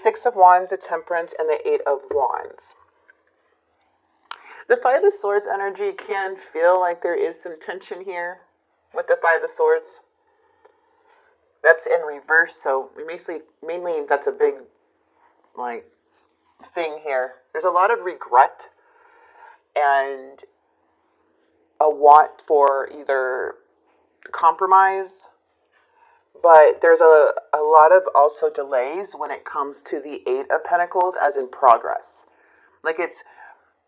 Six of Wands, the Temperance, and the Eight of Wands. The Five of Swords energy can feel like there is some tension here with the Five of Swords. That's in reverse, so we mainly that's a big, like, thing here. There's a lot of regret and a want for either compromise, but there's a lot of also delays when it comes to the Eight of Pentacles, as in progress. Like, it's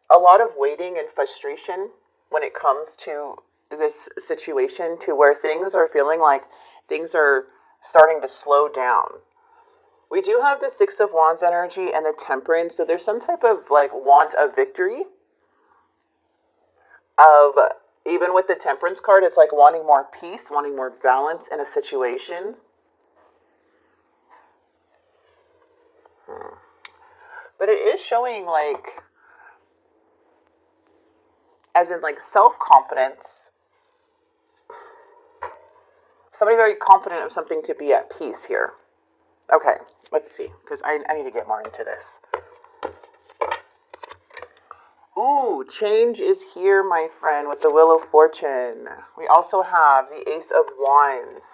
a lot of waiting and frustration when it comes to this situation, to where things are feeling like things are starting to slow down. We do have the Six of Wands energy and the Temperance, so there's some type of like want of victory. Even with the Temperance card, it's like wanting more peace, wanting more balance in a situation. But it is showing like, as in like self-confidence. Somebody very confident of something to be at peace here. Okay, let's see, because I need to get more into this. Ooh, change is here, my friend, with the Wheel of Fortune. We also have the Ace of Wands.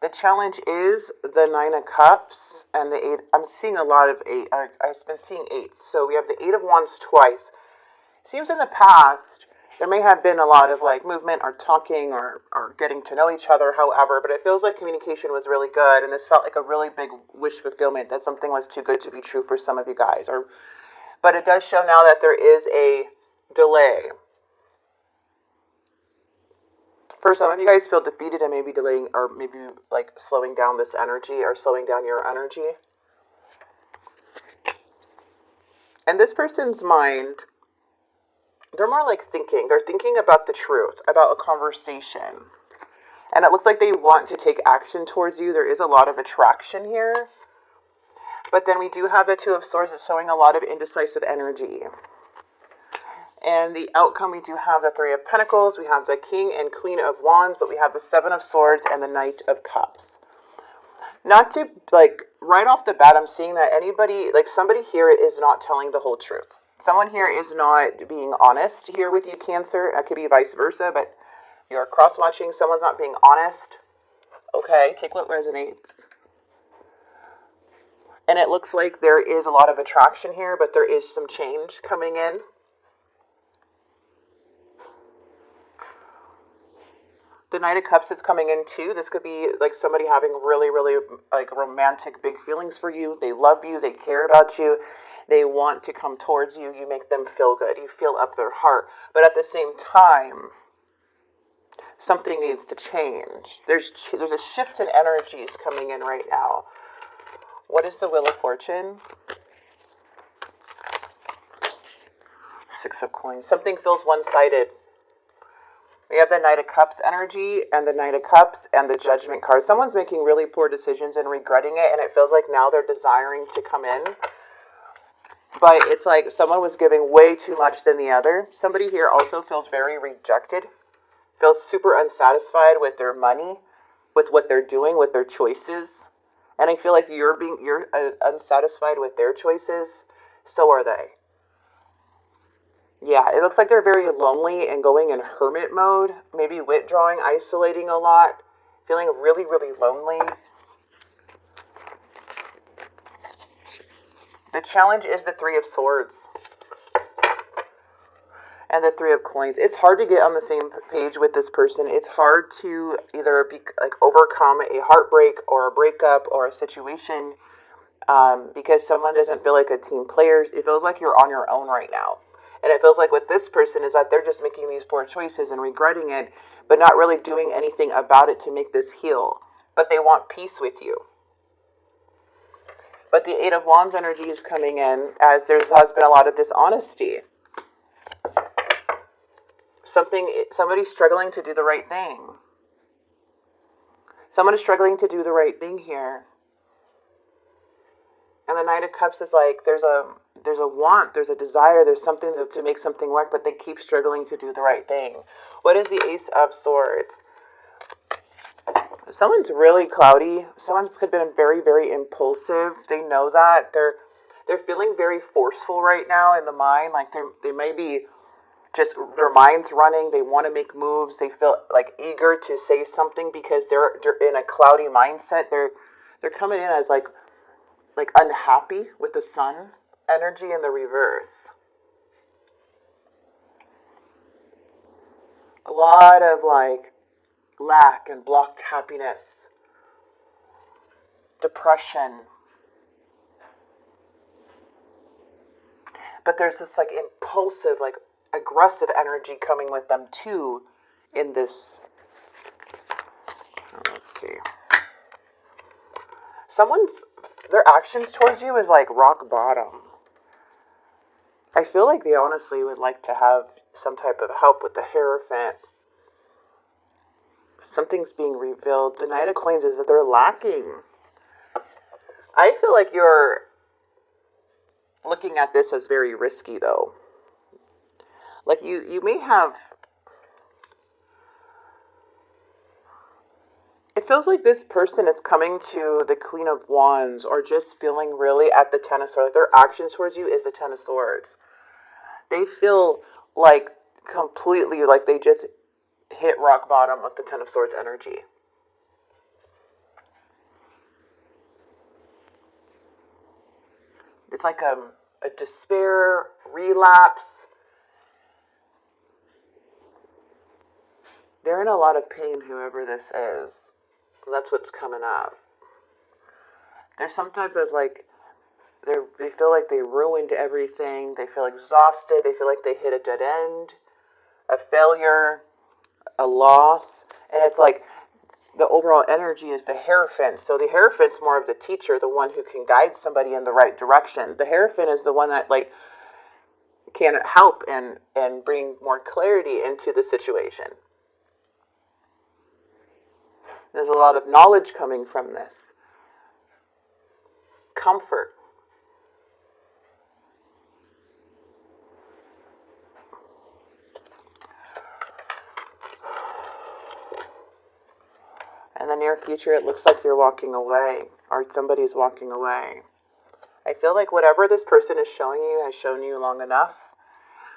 The challenge is the Nine of Cups and the Eight. I'm seeing a lot of eight. I've been seeing eights. So we have the Eight of Wands twice. Seems in the past there may have been a lot of like movement or talking or getting to know each other, however, but it feels like communication was really good, and this felt like a really big wish fulfillment, that something was too good to be true for some of you guys. But it does show now that there is a delay. For some of you guys feel defeated and maybe delaying, or maybe like slowing down this energy or slowing down your energy. And this person's mind, they're more like thinking. They're thinking about the truth, about a conversation. And it looks like they want to take action towards you. There is a lot of attraction here. But then we do have the Two of Swords that's showing a lot of indecisive energy. And the outcome, we do have the Three of Pentacles. We have the King and Queen of Wands. But we have the Seven of Swords and the Knight of Cups. Not to, like, right off the bat, I'm seeing that anybody, like, somebody here is not telling the whole truth. Someone here is not being honest here with you, Cancer. It could be vice versa, but you're cross-watching. Someone's not being honest. Okay, take what resonates. And it looks like there is a lot of attraction here, but there is some change coming in. The Knight of Cups is coming in too. This could be like somebody having really, really like romantic big feelings for you. They love you. They care about you. They want to come towards you. You make them feel good. You feel up their heart. But at the same time, something needs to change. There's a shift in energies coming in right now. What is the Wheel of Fortune? Six of Coins. Something feels one-sided. We have the Knight of Cups energy and the Knight of Cups and the Judgment card. Someone's making really poor decisions and regretting it, and it feels like now they're desiring to come in. But it's like someone was giving way too much than the other. Somebody here also feels very rejected. Feels super unsatisfied with their money, with what they're doing, with their choices. And I feel like you're unsatisfied with their choices. So are they. Yeah, it looks like they're very lonely and going in hermit mode. Maybe withdrawing, isolating a lot. Feeling really, really lonely. The challenge is the Three of Swords. And the Three of Coins. It's hard to get on the same page with this person. It's hard to either be like overcome a heartbreak or a breakup or a situation because someone doesn't feel like a team player. It feels like you're on your own right now. And it feels like with this person is that they're just making these poor choices and regretting it, but not really doing anything about it to make this heal. But they want peace with you. But the Eight of Wands energy is coming in as there has been a lot of dishonesty. Somebody's struggling to do the right thing. Someone is struggling to do the right thing here. And the Knight of Cups is like, there's a want, there's a desire, there's something to make something work, but they keep struggling to do the right thing. What is the Ace of Swords? Someone's really cloudy. Someone could have been very, very impulsive. They know that. They're feeling very forceful right now in the mind. Like they may be just their minds running. They want to make moves. They feel like eager to say something because they're in a cloudy mindset. They're coming in as like unhappy with the sun energy in the reverse. A lot of like lack and blocked happiness, depression. But there's this like impulsive, like aggressive energy coming with them too in this. Let's see. Their actions towards you is like rock bottom. I feel like they honestly would like to have some type of help with the Hierophant. Something's being revealed. The Knight of Coins is that they're lacking. I feel like you're looking at this as very risky though. Like you may have, it feels like this person is coming to the Queen of Wands or just feeling really at the Ten of Swords. Like their actions towards you is the Ten of Swords. They feel like completely like they just hit rock bottom with the Ten of Swords energy. It's like a despair, relapse. They're in a lot of pain, whoever this is. That's what's coming up. There's some type of like, they feel like they ruined everything. They feel exhausted. They feel like they hit a dead end, a failure, a loss. And it's like the overall energy is the Hierophant. So the Hierophant's more of the teacher, the one who can guide somebody in the right direction. The Hierophant is the one that like can help and bring more clarity into the situation. There's a lot of knowledge coming from this. Comfort. In the near future, it looks like you're walking away, or somebody's walking away. I feel like whatever this person is showing you has shown you long enough.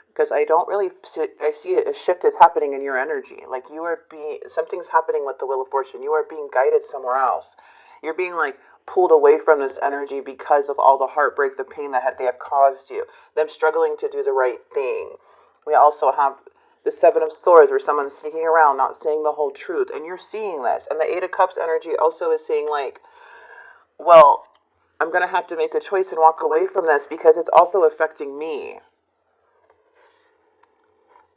Because I don't really I see a shift is happening in your energy. Like something's happening with the Wheel of Fortune. You are being guided somewhere else. You're being like pulled away from this energy because of all the heartbreak, the pain that they have caused you. Them struggling to do the right thing. We also have the Seven of Swords where someone's sneaking around, not saying the whole truth. And you're seeing this. And the Eight of Cups energy also is saying like, well, I'm going to have to make a choice and walk away from this because it's also affecting me.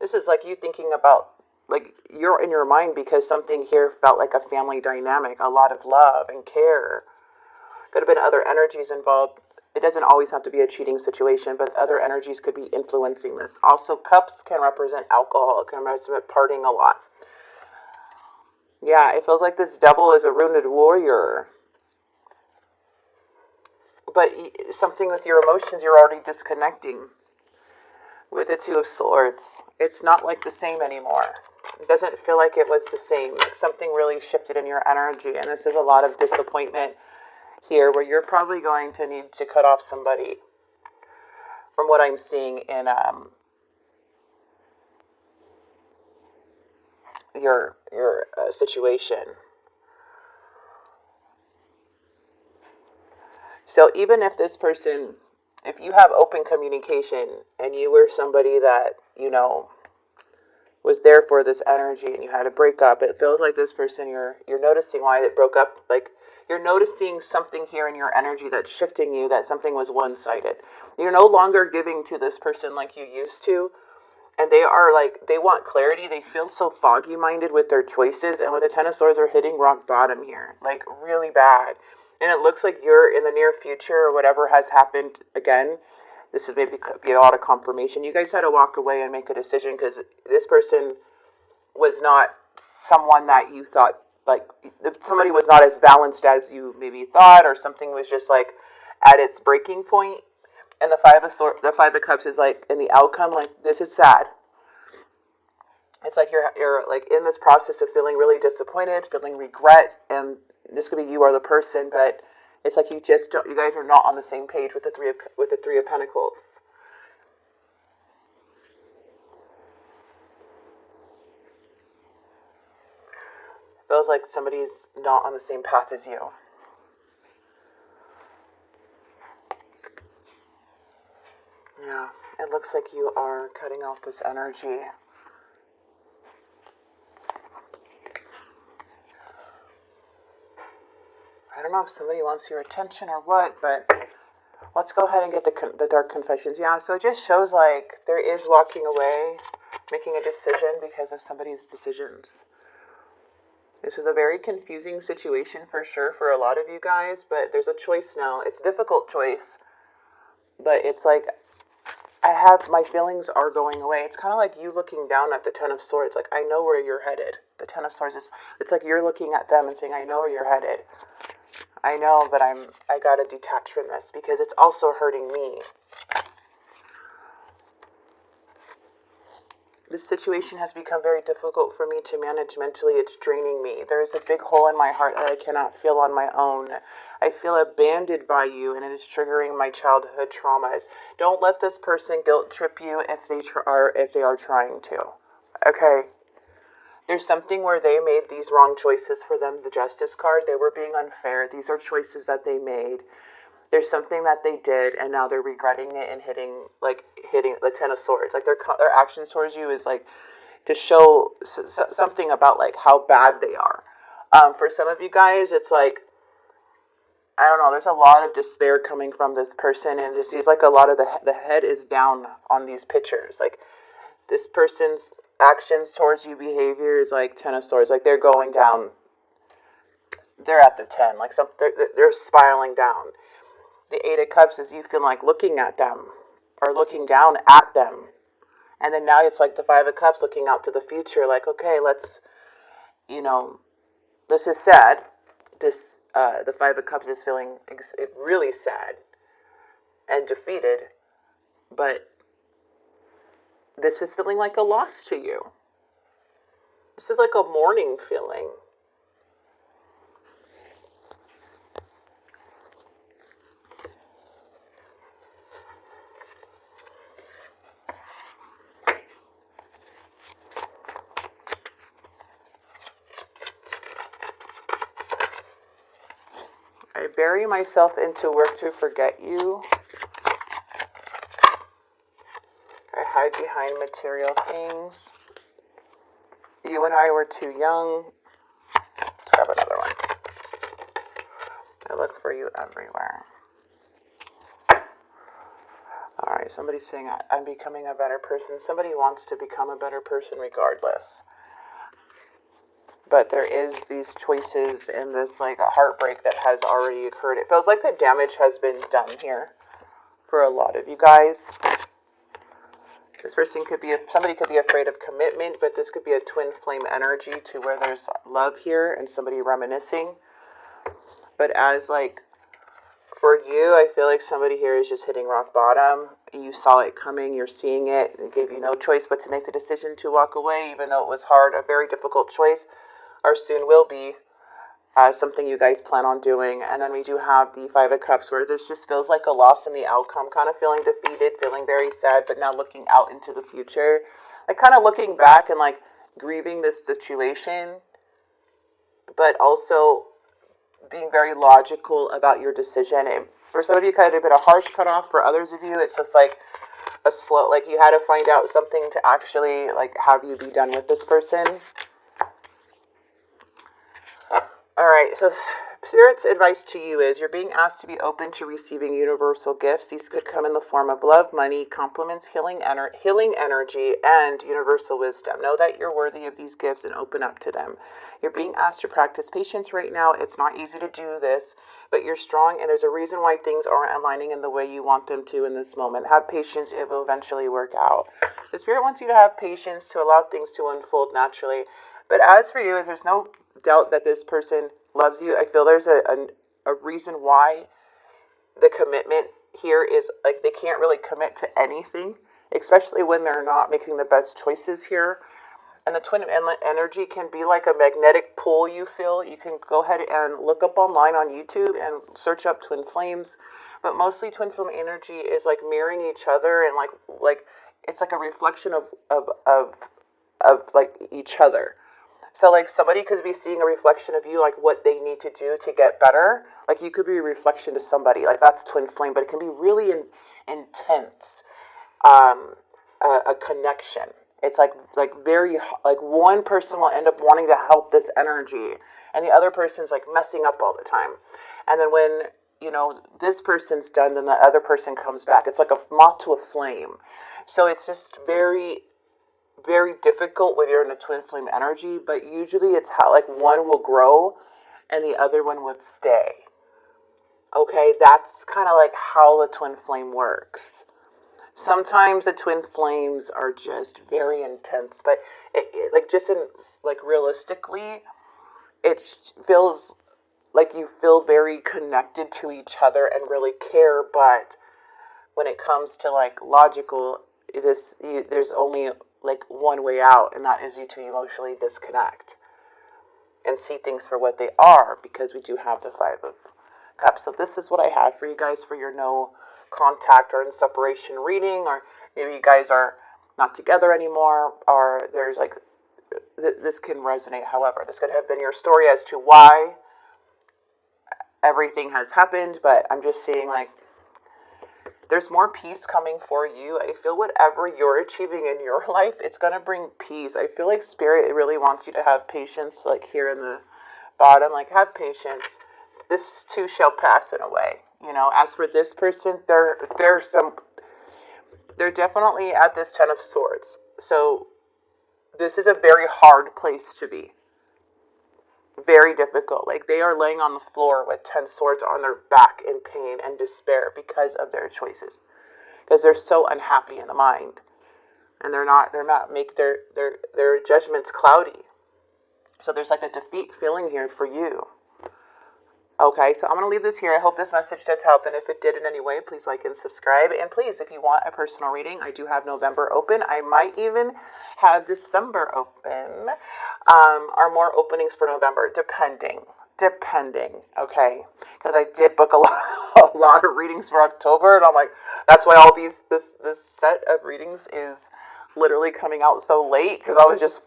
This is like you thinking about, like, you're in your mind because something here felt like a family dynamic, a lot of love and care. Could have been other energies involved. It doesn't always have to be a cheating situation, but other energies could be influencing this. Also, cups can represent alcohol. It can represent partying a lot. Yeah, it feels like this devil is a wounded warrior. But something with your emotions, you're already disconnecting. With the Two of Swords, it's not like the same anymore. It doesn't feel like it was the same. Something really shifted in your energy, and this is a lot of disappointment here where you're probably going to need to cut off somebody from what I'm seeing in your situation. So even if this person, if you have open communication and you were somebody that, was there for this energy and you had a breakup, it feels like this person, you're noticing why it broke up. Like you're noticing something here in your energy that's shifting you, that something was one-sided. You're no longer giving to this person like you used to. And they are like, they want clarity. They feel so foggy-minded with their choices. And with the Ten of Swords, are hitting rock bottom here. Like really bad. And it looks like you're in the near future or whatever has happened again. This is maybe be a lot of confirmation. You guys had to walk away and make a decision because this person was not someone that you thought, like, somebody was not as balanced as you maybe thought, or something was just like at its breaking point. And the Five of Cups is like, in the outcome, like, this is sad. It's like you're like in this process of feeling really disappointed, feeling regret, and this could be you are the person, but it's like you just don't, you guys are not on the same page with the Three of Pentacles. Feels like somebody's not on the same path as you. Yeah, it looks like you are cutting off this energy. I don't know if somebody wants your attention or what, but let's go ahead and get the dark confessions. Yeah, so it just shows like there is walking away, making a decision because of somebody's decisions. This was a very confusing situation for sure for a lot of you guys, but there's a choice now. It's a difficult choice, but it's like my feelings are going away. It's kind of like you looking down at the Ten of Swords. Like, I know where you're headed. The Ten of Swords it's like you're looking at them and saying, I know where you're headed. I know, but I gotta detach from this because it's also hurting me. This situation has become very difficult for me to manage mentally. It's draining me. There is a big hole in my heart that I cannot feel on my own. I feel abandoned by you, and it is triggering my childhood traumas. Don't let this person guilt trip you if they are trying to. Okay. There's something where they made these wrong choices for them. The Justice card, they were being unfair. These are choices that they made. There's something that they did, and now they're regretting it and hitting the Ten of Swords. Like their actions towards you is like to show something about like how bad they are. For some of you guys, it's like, I don't know. There's a lot of despair coming from this person, and it seems like a lot of the head is down on these pictures. Like this person's actions towards you, behavior is like Ten of Swords. Like they're going down. They're at the 10. Like they're spiraling down. The Eight of Cups is you feel like looking at them or looking down at them. And then now it's like the Five of Cups looking out to the future. Like, okay, let's, this is sad. The Five of Cups is feeling really sad and defeated. But this is feeling like a loss to you. This is like a mourning feeling. I bury myself into work to forget you. I hide behind material things. You and I were too young. Let's grab another one. I look for you everywhere. Alright, somebody's saying I'm becoming a better person. Somebody wants to become a better person regardless. But there is these choices and this like a heartbreak that has already occurred. It feels like the damage has been done here for a lot of you guys. This person somebody could be afraid of commitment, but this could be a twin flame energy to where there's love here and somebody reminiscing. But as like, for you, I feel like somebody here is just hitting rock bottom. You saw it coming, you're seeing it. It gave you no choice but to make the decision to walk away, even though it was hard, a very difficult choice. Or soon will be something you guys plan on doing. And then we do have the Five of Cups where this just feels like a loss in the outcome, kind of feeling defeated, feeling very sad, but now looking out into the future. Like kind of looking back and like grieving this situation, but also being very logical about your decision. And for some of you, kind of a bit of harsh cutoff. For others of you, it's just like a slow, like you had to find out something to actually like have you be done with this person. Alright, so Spirit's advice to you is you're being asked to be open to receiving universal gifts. These could come in the form of love, money, compliments, healing energy, and universal wisdom. Know that you're worthy of these gifts and open up to them. You're being asked to practice patience right now. It's not easy to do this, but you're strong, and there's a reason why things aren't aligning in the way you want them to in this moment. Have patience. It will eventually work out. The Spirit wants you to have patience to allow things to unfold naturally. But as for you, there's no doubt that this person loves you. I feel there's a reason why the commitment here is like they can't really commit to anything, especially when they're not making the best choices here. And the twin energy can be like a magnetic pull you feel. You can go ahead and look up online on YouTube and search up twin flames. But mostly twin flame energy is like mirroring each other, and like it's like a reflection of like each other. So like somebody could be seeing a reflection of you, like what they need to do to get better. Like you could be a reflection to somebody, like that's twin flame, but it can be really intense, a connection. It's like very, like one person will end up wanting to help this energy, and the other person's like messing up all the time. And then when, you know, this person's done, then the other person comes back. It's like a moth to a flame. So it's just very, very difficult when you're in a twin flame energy, but usually it's how like one will grow and the other one would stay. Okay, that's kind of like how the twin flame works. Sometimes the twin flames are just very intense, but like just in like realistically, it feels like you feel very connected to each other and really care. But when it comes to like logical, there's only like one way out, and that is you to emotionally disconnect and see things for what they are, because we do have the Five of Cups. So this is what I have for you guys for your no contact or in separation reading, or maybe you guys are not together anymore, or there's like this can resonate. However, this could have been your story as to why everything has happened, but I'm just seeing like there's more peace coming for you. I feel whatever you're achieving in your life, it's going to bring peace. I feel like Spirit really wants you to have patience, like here in the bottom, like have patience. This too shall pass in a way. You know, as for this person, they're definitely at this Ten of Swords. So this is a very hard place to be. Very difficult. Like they are laying on the floor with 10 swords on their back in pain and despair because of their choices. Because they're so unhappy in the mind. And they're not make their judgments cloudy. So there's like a defeat feeling here for you. Okay, so I'm going to leave this here. I hope this message does help, and if it did in any way, please like and subscribe. And please, if you want a personal reading, I do have November open. I might even have December open, or more openings for November, depending, okay? Because I did book a lot of readings for October, and I'm like, that's why all this set of readings is literally coming out so late, because I was just